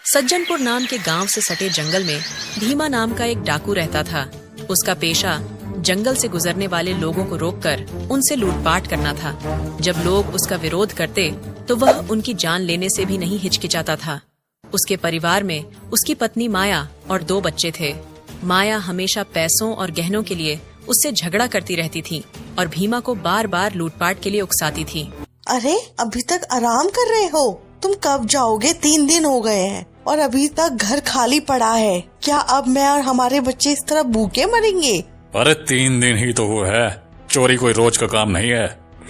सज्जनपुर नाम के गांव से सटे जंगल में भीमा नाम का एक डाकू रहता था। उसका पेशा जंगल से गुजरने वाले लोगों को रोककर उनसे लूटपाट करना था। जब लोग उसका विरोध करते तो वह उनकी जान लेने से भी नहीं हिचकिचाता था। उसके परिवार में उसकी पत्नी माया और 2 बच्चे थे। माया हमेशा पैसों और गहनों के लिए उससे झगड़ा करती रहती थी और भीमा को बार बार लूटपाट के लिए उकसाती थी। अरे अभी तक आराम कर रहे हो? तुम कब जाओगे? 3 दिन हो गए हैं और अभी तक घर खाली पड़ा है। क्या अब मैं और हमारे बच्चे इस तरह भूखे मरेंगे? अरे 3 दिन ही तो हुए है। चोरी कोई रोज का काम नहीं है।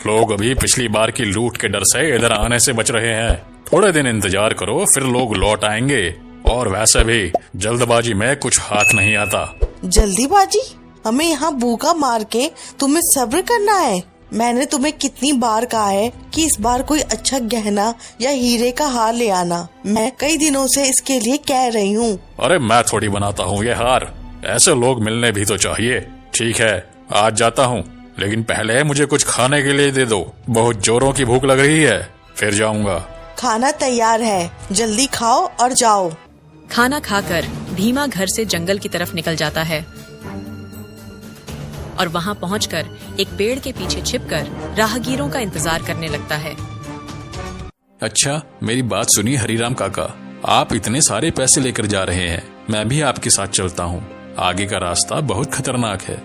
लोग अभी पिछली बार की लूट के डर से इधर आने से बच रहे हैं। थोड़े दिन इंतजार करो, फिर लोग लौट आएंगे। और वैसे भी जल्दबाजी में कुछ हाथ नहीं आता। जल्दीबाजी? हमें यहाँ भूखा मार के तुम्हें सब्र करना है। मैंने तुम्हें कितनी बार कहा है कि इस बार कोई अच्छा गहना या हीरे का हार ले आना। मैं कई दिनों से इसके लिए कह रही हूँ। अरे मैं थोड़ी बनाता हूँ ये हार। ऐसे लोग मिलने भी तो चाहिए। ठीक है, आज जाता हूँ, लेकिन पहले मुझे कुछ खाने के लिए दे दो। बहुत जोरों की भूख लग रही है। फिर जाऊंगा। खाना तैयार है, जल्दी खाओ और जाओ। खाना खाकर भीमा घर से जंगल की तरफ निकल जाता है और वहां पहुंचकर एक पेड़ के पीछे छिपकर राहगीरों का इंतजार करने लगता है। अच्छा, मेरी बात सुनिए हरिराम काका। आप इतने सारे पैसे लेकर जा रहे हैं, मैं भी आपके साथ चलता हूँ। आगे का रास्ता बहुत खतरनाक है।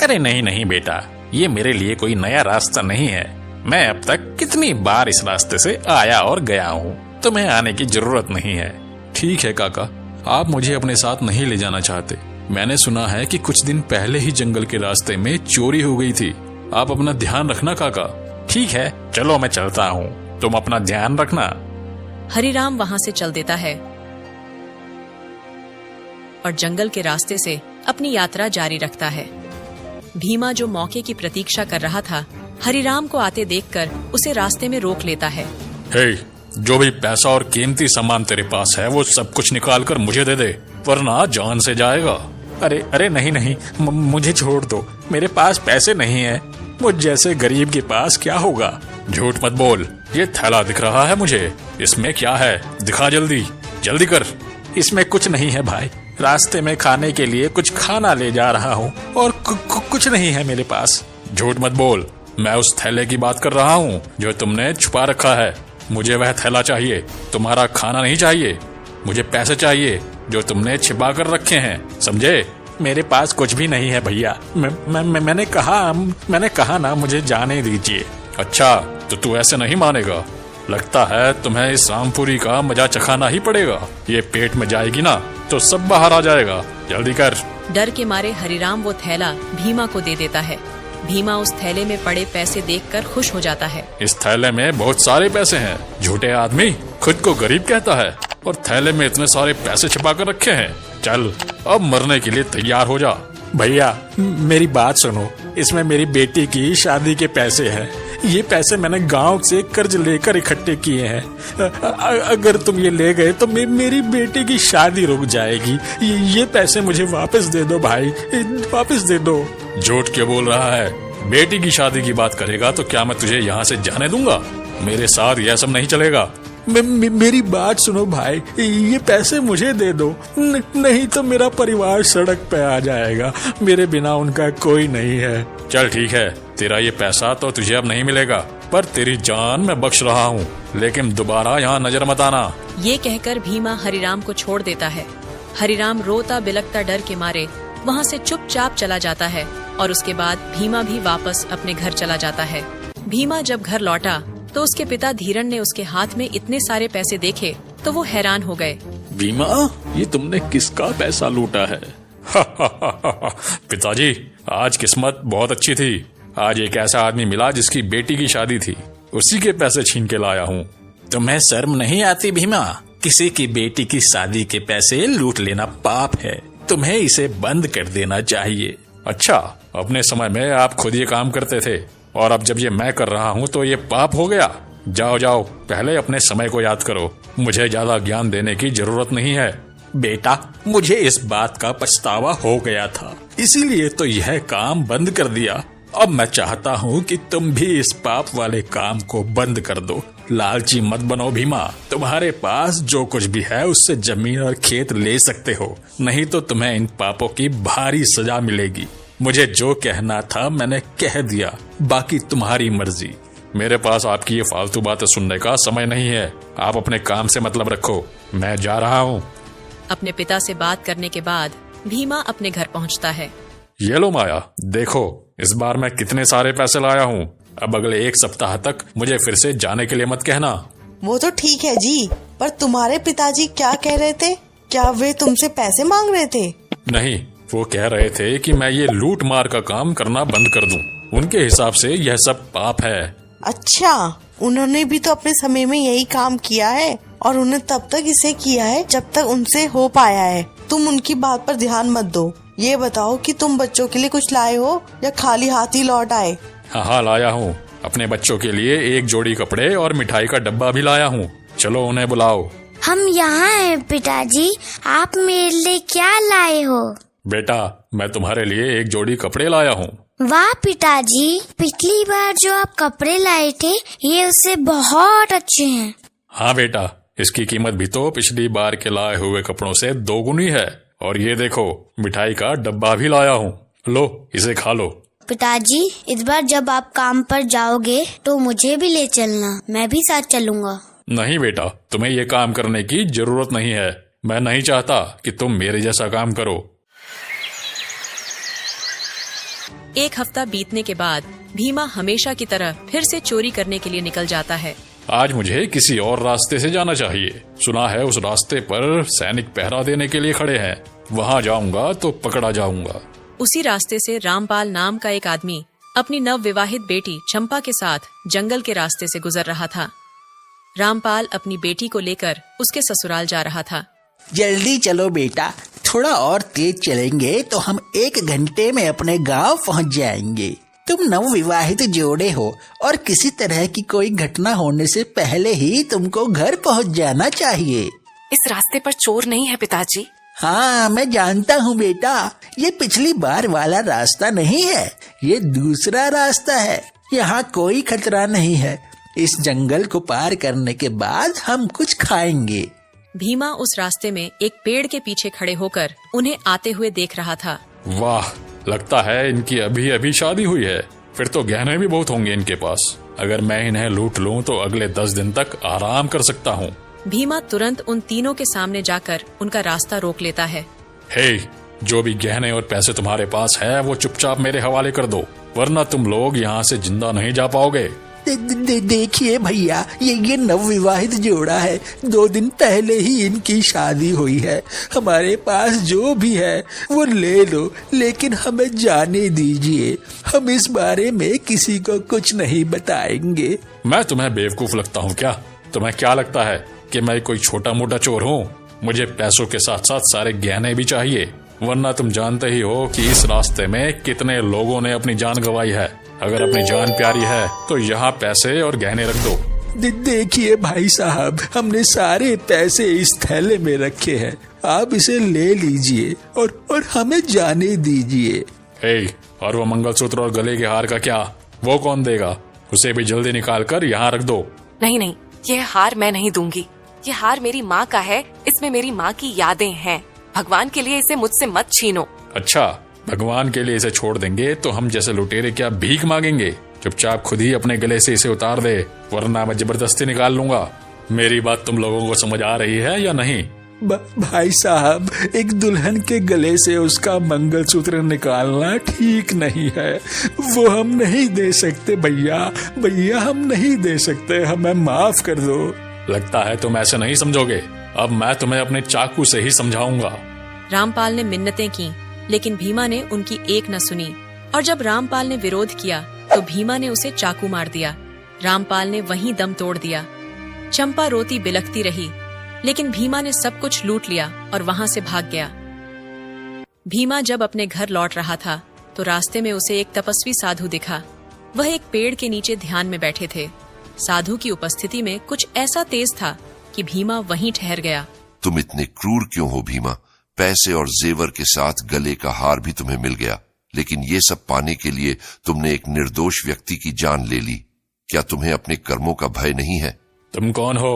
अरे नहीं नहीं बेटा, ये मेरे लिए कोई नया रास्ता नहीं है। मैं अब तक कितनी बार इस रास्ते से आया और गया हूँ, तुम्हें आने की जरूरत नहीं है। ठीक है काका, आप मुझे अपने साथ नहीं ले जाना चाहते। मैंने सुना है कि कुछ दिन पहले ही जंगल के रास्ते में चोरी हो गई थी। आप अपना ध्यान रखना काका। ठीक है, चलो मैं चलता हूँ, तुम अपना ध्यान रखना। हरिराम वहां से चल देता है और जंगल के रास्ते से अपनी यात्रा जारी रखता है। भीमा जो मौके की प्रतीक्षा कर रहा था, हरिराम को आते देखकर उसे रास्ते में रोक लेता है। हे, जो भी पैसा और कीमती सामान तेरे पास है वो सब कुछ निकाल कर मुझे दे दे, वरना जान से जाएगा। अरे अरे नहीं नहीं, मुझे छोड़ दो। मेरे पास पैसे नहीं है। मुझ जैसे गरीब के पास क्या होगा? झूठ मत बोल। ये थैला दिख रहा है मुझे, इसमें क्या है? दिखा जल्दी, जल्दी कर। इसमें कुछ नहीं है भाई। रास्ते में खाने के लिए कुछ खाना ले जा रहा हूँ और कुछ नहीं है मेरे पास। झूठ मत बोल। मैं उस थैले की बात कर रहा हूँ जो तुमने छुपा रखा है। मुझे वह थैला चाहिए। तुम्हारा खाना नहीं चाहिए। मुझे पैसे चाहिए जो तुमने छिपा कर रखे हैं, समझे? मेरे पास कुछ भी नहीं है भैया। मैंने कहा ना, मुझे जाने दीजिए। अच्छा, तो तू ऐसे नहीं मानेगा। लगता है तुम्हें इस रामपुरी का मजा चखाना ही पड़ेगा। ये पेट में जाएगी ना तो सब बाहर आ जाएगा। जल्दी कर। डर के मारे हरिराम वो थैला भीमा को दे देता है। भीमा उस थैले में पड़े पैसे देखकर खुश हो जाता है। इस थैले में बहुत सारे पैसे हैं। झूठे आदमी खुद को गरीब कहता है और थैले में इतने सारे पैसे छिपा कर रखे हैं। चल, अब मरने के लिए तैयार हो जा। भैया मेरी बात सुनो, इसमें मेरी बेटी की शादी के पैसे हैं। ये पैसे मैंने गांव से कर्ज लेकर इकट्ठे किए हैं। अगर तुम ये ले गए तो मेरी बेटी की शादी रुक जाएगी। ये पैसे मुझे वापस दे दो भाई, वापस दे दो। झूठ क्यों बोल रहा है? बेटी की शादी की बात करेगा तो क्या मैं तुझे यहाँ से जाने दूंगा? मेरे साथ यह सब नहीं चलेगा। मेरी बात सुनो भाई, ये पैसे मुझे दे दो, नहीं तो मेरा परिवार सड़क पे आ जाएगा। मेरे बिना उनका कोई नहीं है। चल ठीक है, तेरा ये पैसा तो तुझे अब नहीं मिलेगा, पर तेरी जान मैं बख्श रहा हूँ। लेकिन दोबारा यहाँ नजर मत आना। ये कहकर भीमा हरिराम को छोड़ देता है। हरिराम रोता बिलखता डर के मारे वहाँ से चुपचाप चला जाता है और उसके बाद भीमा भी वापस अपने घर चला जाता है। भीमा जब घर लौटा तो उसके पिता धीरन ने उसके हाथ में इतने सारे पैसे देखे तो वो हैरान हो गए। भीमा, ये तुमने किसका पैसा लूटा है? पिताजी, आज किस्मत बहुत अच्छी थी। आज एक ऐसा आदमी मिला जिसकी बेटी की शादी थी, उसी के पैसे छीन के लाया हूँ। तुम्हें शर्म नहीं आती भीमा? किसी की बेटी की शादी के पैसे लूट लेना पाप है। तुम्हें इसे बंद कर देना चाहिए। अच्छा, अपने समय में आप खुद ये काम करते थे और अब जब ये मैं कर रहा हूँ तो ये पाप हो गया। जाओ जाओ, पहले अपने समय को याद करो। मुझे ज्यादा ज्ञान देने की जरूरत नहीं है। बेटा, मुझे इस बात का पछतावा हो गया था, इसीलिए तो यह काम बंद कर दिया। अब मैं चाहता हूँ कि तुम भी इस पाप वाले काम को बंद कर दो। लालची मत बनो भीमा। तुम्हारे पास जो कुछ भी है उससे जमीन और खेत ले सकते हो, नहीं तो तुम्हें इन पापों की भारी सजा मिलेगी। मुझे जो कहना था मैंने कह दिया, बाकी तुम्हारी मर्जी। मेरे पास आपकी ये फालतू बातें सुनने का समय नहीं है। आप अपने काम से मतलब रखो, मैं जा रहा हूँ। अपने पिता से बात करने के बाद भीमा अपने घर पहुंचता है। ये लो माया, देखो इस बार मैं कितने सारे पैसे लाया हूँ। अब अगले 1 सप्ताह तक मुझे फिर से जाने के लिए मत कहना। वो तो ठीक है जी, पर तुम्हारे पिताजी क्या कह रहे थे? क्या वे तुमसे पैसे मांग रहे थे? नहीं, वो कह रहे थे कि मैं ये लूट मार का काम करना बंद कर दूं। उनके हिसाब से यह सब पाप है। अच्छा, उन्होंने भी तो अपने समय में यही काम किया है और उन्हें तब तक इसे किया है जब तक उनसे हो पाया है। तुम उनकी बात पर ध्यान मत दो। ये बताओ कि तुम बच्चों के लिए कुछ लाए हो या खाली हाथ ही लौट आए? हाँ, लाया हूँ। अपने बच्चों के लिए 1 जोड़ी कपड़े और मिठाई का डब्बा भी लाया हूँ। चलो उन्हें बुलाओ। हम यहाँ हैं पिताजी, आप मेरे लिए क्या लाए हो? बेटा, मैं तुम्हारे लिए 1 जोड़ी कपड़े लाया हूँ। वाह पिताजी, पिछली बार जो आप कपड़े लाए थे ये उससे बहुत अच्छे हैं। हाँ बेटा, इसकी कीमत भी तो पिछली बार के लाए हुए कपड़ों से 2 गुनी है। और ये देखो, मिठाई का डब्बा भी लाया हूँ। लो, इसे खा लो। पिताजी, इस बार जब आप काम पर जाओगे तो मुझे भी ले चलना, मैं भी साथ चलूंगा। नहीं बेटा, तुम्हें ये काम करने की जरूरत नहीं है। मैं नहीं चाहता कि तुम मेरे जैसा काम करो। 1 हफ्ता बीतने के बाद भीमा हमेशा की तरह फिर से चोरी करने के लिए निकल जाता है। आज मुझे किसी और रास्ते से जाना चाहिए। सुना है उस रास्ते पर सैनिक पहरा देने के लिए खड़े हैं। वहाँ जाऊंगा तो पकड़ा जाऊंगा। उसी रास्ते से रामपाल नाम का एक आदमी अपनी नवविवाहित बेटी चंपा के साथ जंगल के रास्ते से गुजर रहा था। रामपाल अपनी बेटी को लेकर उसके ससुराल जा रहा था। जल्दी चलो बेटा, थोड़ा और तेज चलेंगे तो हम 1 घंटे में अपने गांव पहुंच जाएंगे। तुम नवविवाहित जोड़े हो और किसी तरह की कोई घटना होने से पहले ही तुमको घर पहुंच जाना चाहिए। इस रास्ते पर चोर नहीं है पिताजी। हाँ, मैं जानता हूँ बेटा, ये पिछली बार वाला रास्ता नहीं है, ये दूसरा रास्ता है। यहाँ कोई खतरा नहीं है। इस जंगल को पार करने के बाद हम कुछ खाएंगे। भीमा उस रास्ते में एक पेड़ के पीछे खड़े होकर उन्हें आते हुए देख रहा था। वाह, लगता है इनकी अभी अभी शादी हुई है। फिर तो गहने भी बहुत होंगे इनके पास। अगर मैं इन्हें लूट लूं तो अगले 10 दिन तक आराम कर सकता हूँ। भीमा तुरंत उन तीनों के सामने जाकर उनका रास्ता रोक लेता है। हे, जो भी गहने और पैसे तुम्हारे पास है वो चुपचाप मेरे हवाले कर दो, वरना तुम लोग यहाँ से जिंदा नहीं जा पाओगे। देखिए भैया, ये नवविवाहित जोड़ा है। 2 दिन पहले ही इनकी शादी हुई है। हमारे पास जो भी है वो ले लो, लेकिन हमें जाने दीजिए। हम इस बारे में किसी को कुछ नहीं बताएंगे। मैं तुम्हें बेवकूफ लगता हूँ क्या? तुम्हें क्या लगता है कि मैं कोई छोटा मोटा चोर हूँ? मुझे पैसों के साथ साथ सारे गहने भी चाहिए, वरना तुम जानते ही हो कि इस रास्ते में कितने लोगों ने अपनी जान गंवाई है। अगर अपनी जान प्यारी है तो यहाँ पैसे और गहने रख दो। देखिए भाई साहब, हमने सारे पैसे इस थैले में रखे हैं। आप इसे ले लीजिए और हमें जाने दीजिए। और वो मंगलसूत्र और गले के हार का क्या? वो कौन देगा? उसे भी जल्दी निकाल कर यहाँ रख दो। नहीं नहीं, ये हार मैं नहीं दूंगी। ये हार मेरी माँ का है, इसमें मेरी माँ की यादें हैं। भगवान के लिए इसे मुझसे मत छीनो। अच्छा, भगवान के लिए इसे छोड़ देंगे तो हम जैसे लुटेरे क्या भीख मांगेंगे? चुपचाप खुद ही अपने गले से इसे उतार दे, वरना मैं जबरदस्ती निकाल लूंगा। मेरी बात तुम लोगों को समझ आ रही है या नहीं? भाई साहब, एक दुल्हन के गले से उसका मंगलसूत्र निकालना ठीक नहीं है। वो हम नहीं दे सकते भैया, हम नहीं दे सकते। हमें माफ कर दो। लगता है तुम ऐसे नहीं समझोगे। अब मैं तुम्हें अपने चाकू से ही समझाऊंगा। रामपाल ने मिन्नतें की, लेकिन भीमा ने उनकी एक न सुनी, और जब रामपाल ने विरोध किया तो भीमा ने उसे चाकू मार दिया। रामपाल ने वहीं दम तोड़ दिया। चंपा रोती बिलखती रही, लेकिन भीमा ने सब कुछ लूट लिया और वहां से भाग गया। भीमा जब अपने घर लौट रहा था तो रास्ते में उसे एक तपस्वी साधु दिखा। वह एक पेड़ के नीचे ध्यान में बैठे थे। साधु की उपस्थिति में कुछ ऐसा तेज था कि भीमा वहीं ठहर गया। तुम इतने क्रूर क्यों हो भीमा? पैसे और जेवर के साथ गले का हार भी तुम्हें मिल गया, लेकिन ये सब पाने के लिए तुमने एक निर्दोष व्यक्ति की जान ले ली। क्या तुम्हें अपने कर्मों का भय नहीं है? तुम कौन हो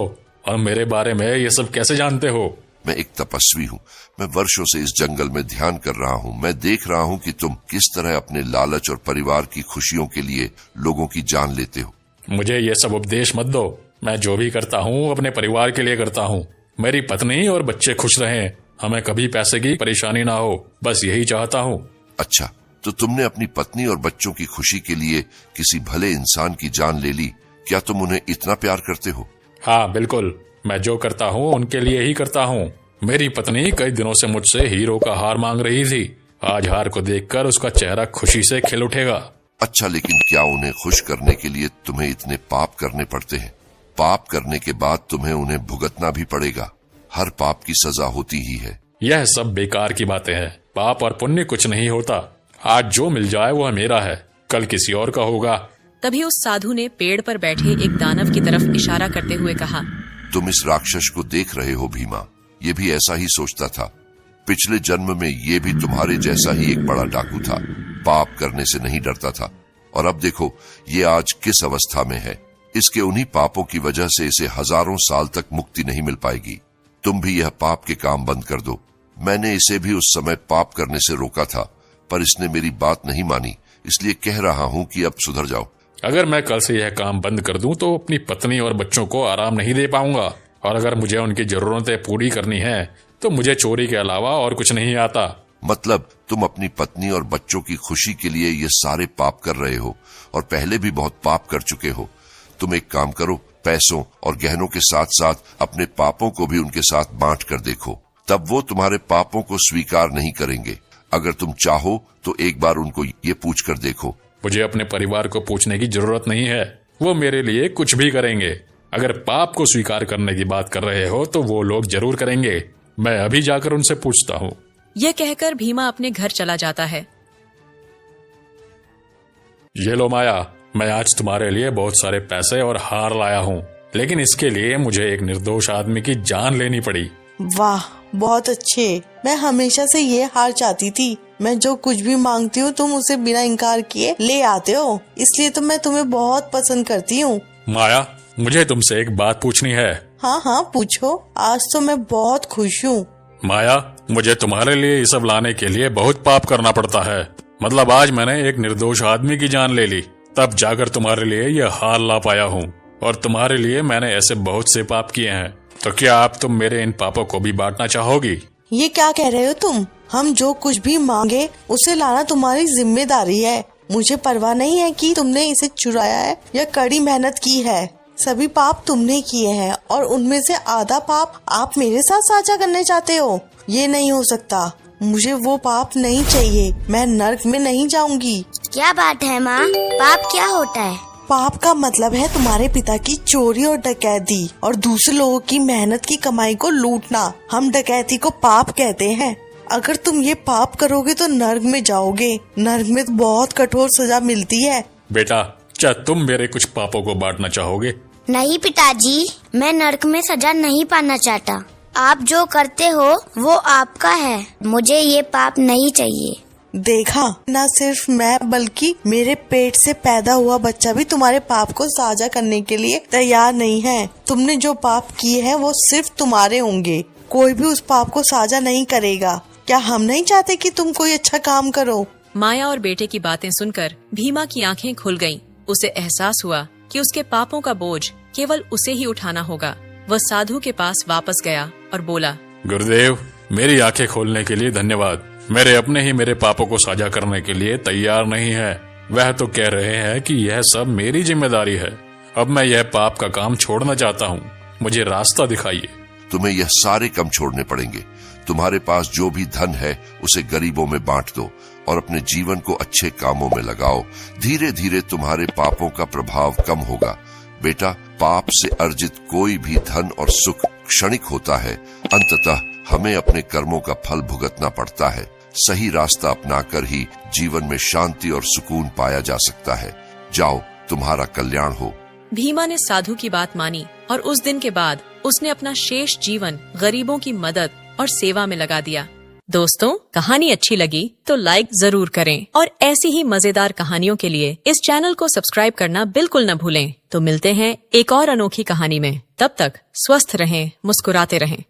और मेरे बारे में ये सब कैसे जानते हो? मैं एक तपस्वी हूँ। मैं वर्षों से इस जंगल में ध्यान कर रहा हूँ। मैं देख रहा हूँ कि तुम किस तरह अपने लालच और परिवार की खुशियों के लिए लोगों की जान लेते हो। मुझे ये सब उपदेश मत दो। मैं जो भी करता हूँ अपने परिवार के लिए करता हूँ। मेरी पत्नी और बच्चे खुश रहें, हमें कभी पैसे की परेशानी ना हो, बस यही चाहता हूँ। अच्छा, तो तुमने अपनी पत्नी और बच्चों की खुशी के लिए किसी भले इंसान की जान ले ली। क्या तुम उन्हें इतना प्यार करते हो? हाँ बिल्कुल, मैं जो करता हूँ उनके लिए ही करता हूँ। मेरी पत्नी कई दिनों से मुझसे हीरो का हार मांग रही थी। आज हार को देखकर उसका चेहरा खुशी से खिल उठेगा। अच्छा, लेकिन क्या उन्हें खुश करने के लिए तुम्हें इतने पाप करने पड़ते हैं? पाप करने के बाद तुम्हें उन्हें भुगतना भी पड़ेगा। हर पाप की सजा होती ही है। यह सब बेकार की बातें हैं। पाप और पुण्य कुछ नहीं होता। आज जो मिल जाए वह मेरा है, कल किसी और का होगा। तभी उस साधु ने पेड़ पर बैठे एक दानव की तरफ इशारा करते हुए कहा, तुम इस राक्षस को देख रहे हो भीमा, ये भी ऐसा ही सोचता था। पिछले जन्म में ये भी तुम्हारे जैसा ही एक बड़ा डाकू था। पाप करने से नहीं डरता था, और अब देखो ये आज किस अवस्था में है। इसके उन्हीं पापों की वजह से इसे हजारों साल तक मुक्ति नहीं मिल पाएगी। तुम भी यह पाप के काम बंद कर दो। मैंने इसे भी उस समय पाप करने से रोका था, पर इसने मेरी बात नहीं मानी, इसलिए कह रहा हूँ कि अब सुधर जाओ। अगर मैं कल से यह काम बंद कर दूं तो अपनी पत्नी और बच्चों को आराम नहीं दे पाऊंगा, और अगर मुझे उनकी जरूरतें पूरी करनी है तो मुझे चोरी के अलावा और कुछ नहीं आता। मतलब तुम अपनी पत्नी और बच्चों की खुशी के लिए ये सारे पाप कर रहे हो, और पहले भी बहुत पाप कर चुके हो। तुम एक काम करो, पैसों और गहनों के साथ साथ अपने पापों को भी उनके साथ बांट कर देखो, तब वो तुम्हारे पापों को स्वीकार नहीं करेंगे। अगर तुम चाहो तो एक बार उनको ये पूछ कर देखो। मुझे अपने परिवार को पूछने की जरूरत नहीं है, वो मेरे लिए कुछ भी करेंगे। अगर पाप को स्वीकार करने की बात कर रहे हो तो वो लोग जरूर करेंगे। मैं अभी जाकर उनसे पूछता हूँ। यह कहकर भीमा अपने घर चला जाता है। ये लो माया, मैं आज तुम्हारे लिए बहुत सारे पैसे और हार लाया हूँ, लेकिन इसके लिए मुझे एक निर्दोष आदमी की जान लेनी पड़ी। वाह, बहुत अच्छे। मैं हमेशा से ये हार चाहती थी। मैं जो कुछ भी मांगती हूँ तुम उसे बिना इनकार किए ले आते हो, इसलिए तो मैं तुम्हें बहुत पसंद करती हूँ। माया, मुझे तुमसे एक बात पूछनी है। हाँ हाँ पूछो, आज तो मैं बहुत खुश हूँ। माया, मुझे तुम्हारे लिए ये सब लाने के लिए बहुत पाप करना पड़ता है। मतलब आज मैंने एक निर्दोष आदमी की जान ले ली, तब जाकर तुम्हारे लिए ये हार ला पाया हूँ, और तुम्हारे लिए मैंने ऐसे बहुत से पाप किए हैं। तो क्या आप तुम मेरे इन पापों को भी बांटना चाहोगी? ये क्या कह रहे हो तुम? हम जो कुछ भी मांगे उसे लाना तुम्हारी जिम्मेदारी है। मुझे परवाह नहीं है कि तुमने इसे चुराया है या कड़ी मेहनत की है। सभी पाप तुमने किए हैं, और उनमें से आधा पाप आप मेरे साथ साझा करने चाहते हो। ये नहीं हो सकता। मुझे वो पाप नहीं चाहिए। मैं नर्क में नहीं जाऊंगी। क्या बात है माँ? पाप क्या होता है? पाप का मतलब है तुम्हारे पिता की चोरी और डकैती और दूसरे लोगों की मेहनत की कमाई को लूटना। हम डकैती को पाप कहते हैं। अगर तुम ये पाप करोगे तो नर्क में जाओगे। नर्क में तो बहुत कठोर सजा मिलती है। बेटा, क्या तुम मेरे कुछ पापों को बांटना चाहोगे? नहीं पिताजी, मैं नर्क में सजा नहीं पाना चाहता। आप जो करते हो वो आपका है, मुझे ये पाप नहीं चाहिए। देखा, न सिर्फ मैं बल्कि मेरे पेट से पैदा हुआ बच्चा भी तुम्हारे पाप को साझा करने के लिए तैयार नहीं है। तुमने जो पाप किए हैं वो सिर्फ तुम्हारे होंगे। कोई भी उस पाप को साझा नहीं करेगा। क्या हम नहीं चाहते कि तुम कोई अच्छा काम करो? माया और बेटे की बातें सुनकर भीमा की आंखें खुल गईं। उसे एहसास हुआ कि उसके पापों का बोझ केवल उसे ही उठाना होगा। वह साधु के पास वापस गया और बोला, गुरुदेव, मेरी आंखें खोलने के लिए धन्यवाद। मेरे अपने ही मेरे पापों को साझा करने के लिए तैयार नहीं है। वह तो कह रहे हैं कि यह सब मेरी जिम्मेदारी है। अब मैं यह पाप का काम छोड़ना चाहता हूँ। मुझे रास्ता दिखाइए। तुम्हें यह सारे कम छोड़ने पड़ेंगे। तुम्हारे पास जो भी धन है उसे गरीबों में बांट दो और अपने जीवन को अच्छे कामों में लगाओ। धीरे धीरे तुम्हारे पापों का प्रभाव कम होगा। बेटा, पाप से अर्जित कोई भी धन और सुख क्षणिक होता है। अंततः हमें अपने कर्मों का फल भुगतना पड़ता है। सही रास्ता अपनाकर ही जीवन में शांति और सुकून पाया जा सकता है। जाओ, तुम्हारा कल्याण हो। भीमा ने साधु की बात मानी और उस दिन के बाद उसने अपना शेष जीवन गरीबों की मदद और सेवा में लगा दिया। दोस्तों, कहानी अच्छी लगी तो लाइक जरूर करें और ऐसी ही मजेदार कहानियों के लिए इस चैनल को सब्सक्राइब करना बिल्कुल न भूलें। तो मिलते हैं एक और अनोखी कहानी में। तब तक स्वस्थ रहें, मुस्कुराते रहें।